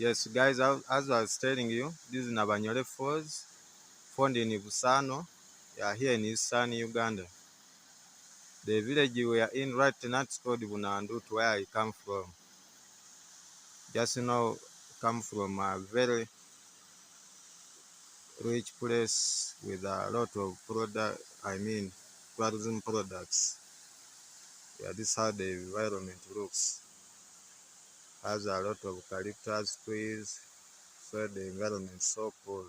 Yes, guys, as I was telling you, this is Nabanyole Falls, found in Busano, here in eastern Uganda. The village we are in right now is called Bunandu, to where I come from. Just come from a very rich place with a lot of tourism products. Yeah, this is how the environment looks. Has a lot of eucalyptus trees, so the environment is so cool.